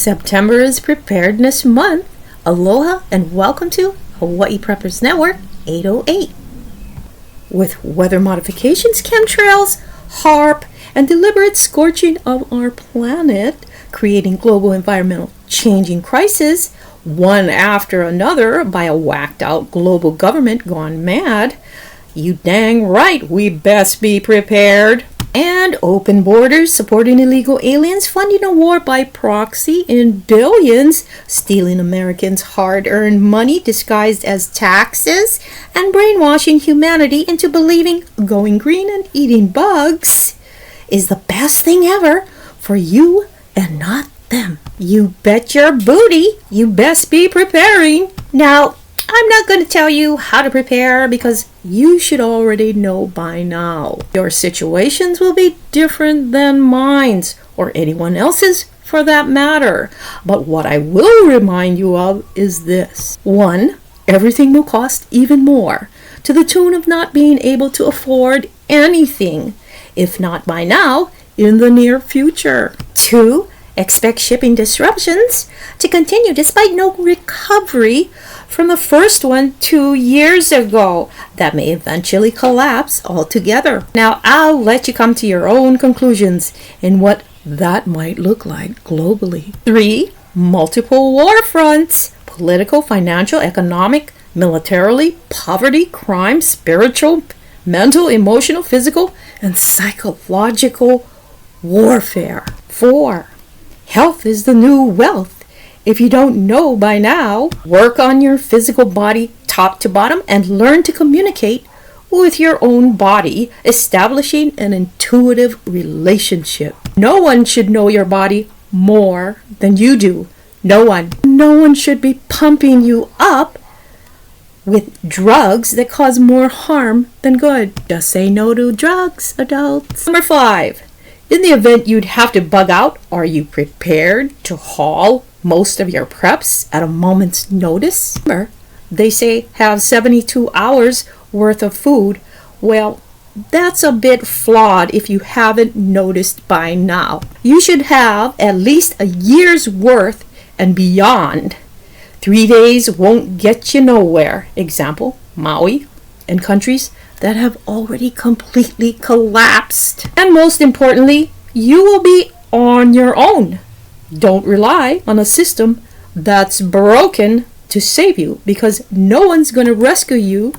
September is Preparedness Month. Aloha and welcome to Hawaii Preppers Network 808. With weather modifications, chemtrails, HAARP, and deliberate scorching of our planet, creating global environmental changing crisis, one after another by a whacked out global government gone mad, you dang right we best be prepared. And open borders, supporting illegal aliens, funding a war by proxy in billions, stealing Americans' hard-earned money disguised as taxes, and brainwashing humanity into believing going green and eating bugs is the best thing ever for you and not them. You bet your booty you best be preparing. Now, I'm not going to tell you how to prepare because you should already know by now. Your situations will be different than mine or anyone else's for that matter. But what I will remind you of is this. 1. Everything will cost even more, to the tune of not being able to afford anything, if not by now, in the near future. 2. Expect shipping disruptions to continue despite no recovery from the first one 2 years ago that may eventually collapse altogether. Now, I'll let you come to your own conclusions in what that might look like globally. 3. Multiple war fronts: political, financial, economic, militarily, poverty, crime, spiritual, mental, emotional, physical, and psychological warfare. 4. Health is the new wealth. If you don't know by now, work on your physical body top to bottom and learn to communicate with your own body, establishing an intuitive relationship. No one should know your body more than you do. No one. No one should be pumping you up with drugs that cause more harm than good. Just say no to drugs, adults. Number 5. In the event you'd have to bug out, are you prepared to haul most of your preps at a moment's notice? Remember, they say have 72 hours worth of food. Well, that's a bit flawed if you haven't noticed by now. You should have at least a year's worth and beyond. 3 days won't get you nowhere. Example, Maui and countries that have already completely collapsed. And most importantly, you will be on your own. Don't rely on a system that's broken to save you, because no one's going to rescue you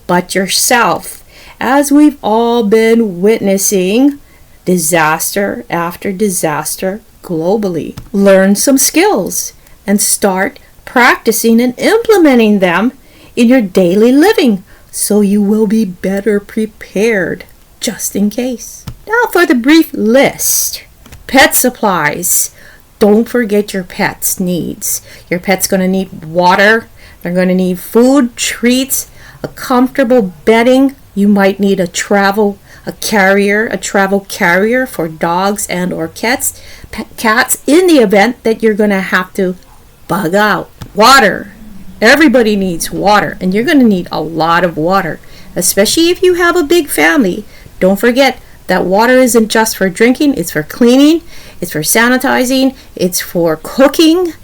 but yourself. As we've all been witnessing disaster after disaster globally. Learn some skills and start practicing and implementing them in your daily living, so you will be better prepared just in case. Now for the brief list. Pet supplies. Don't forget your pet's needs. Your pet's going to need water. They're going to need food, treats, a comfortable bedding. You might need a travel carrier for dogs and or cats in the event that you're going to have to bug out. Water. Everybody needs water, and you're going to need a lot of water, especially if you have a big family. Don't forget that water isn't just for drinking, it's for cleaning, it's for sanitizing, it's for cooking.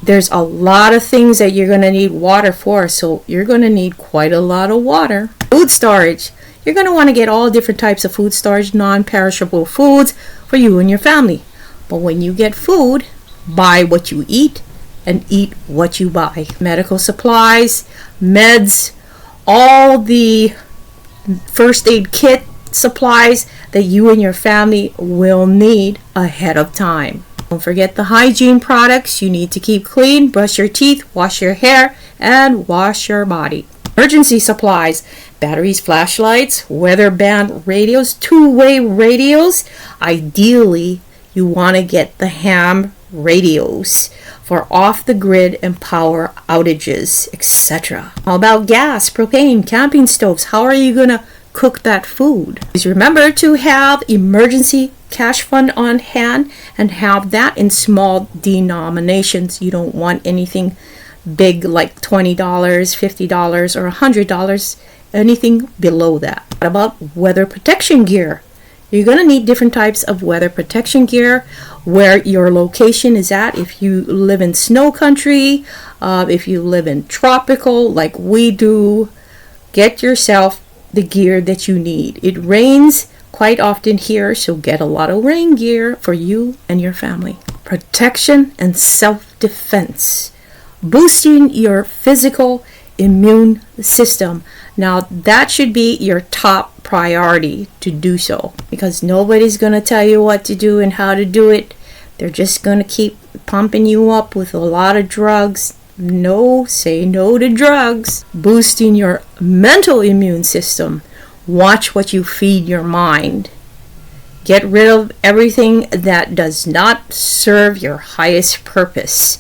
There's a lot of things that you're going to need water for, so you're going to need quite a lot of water. Food storage. You're going to want to get all different types of food storage, non-perishable foods for you and your family. But when you get food, buy what you eat and eat what you buy. Medical supplies, meds, all the first aid kit supplies that you and your family will need ahead of time. Don't forget the hygiene products you need to keep clean. Brush your teeth, wash your hair, and wash your body. Emergency supplies: batteries, flashlights, weather band radios, two-way radios. Ideally, you want to get the ham radios for off-the-grid and power outages, etc. How about gas, propane, camping stoves? How are you going to cook that food? Please remember to have emergency cash fund on hand and have that in small denominations. You don't want anything big like $20, $50, or $100, anything below that. What about weather protection gear? You're going to need different types of weather protection gear. where your location is at. If you live in snow country, if you live in tropical like we do, get yourself the gear that you need. It rains quite often here, so get a lot of rain gear for you and your family. Protection and self-defense. Boosting your physical immune system. Now that should be your top priority to do so, because nobody's going to tell you what to do and how to do it. They're just going to keep pumping you up with a lot of drugs. No, say no to drugs. Boosting your mental immune system. Watch what you feed your mind. Get rid of everything that does not serve your highest purpose.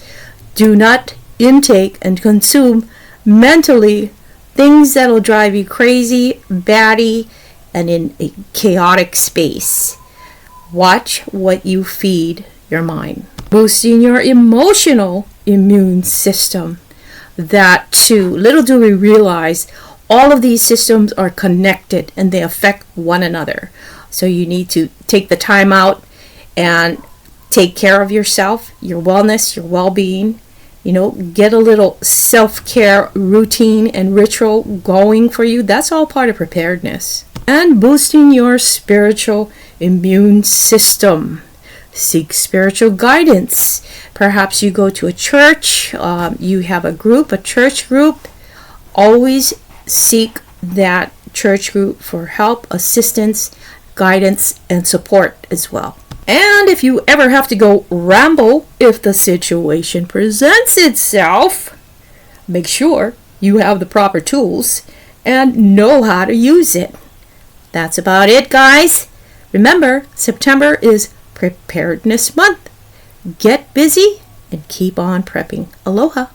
Do not intake and consume mentally things that'll drive you crazy, batty, and in a chaotic space. Watch what you feed your mind. Boosting your emotional immune system. That too, little do we realize, all of these systems are connected and they affect one another. So you need to take the time out and take care of yourself, your wellness, your well-being. Get a little self-care routine and ritual going for you. That's all part of preparedness. And boosting your spiritual immune system. Seek spiritual guidance. Perhaps you go to a church, you have a church group. Always seek that church group for help, assistance, guidance, and support as well. And if you ever have to go ramble, if the situation presents itself, make sure you have the proper tools and know how to use it. That's about it, guys. Remember, September is Preparedness Month. Get busy and keep on prepping. Aloha.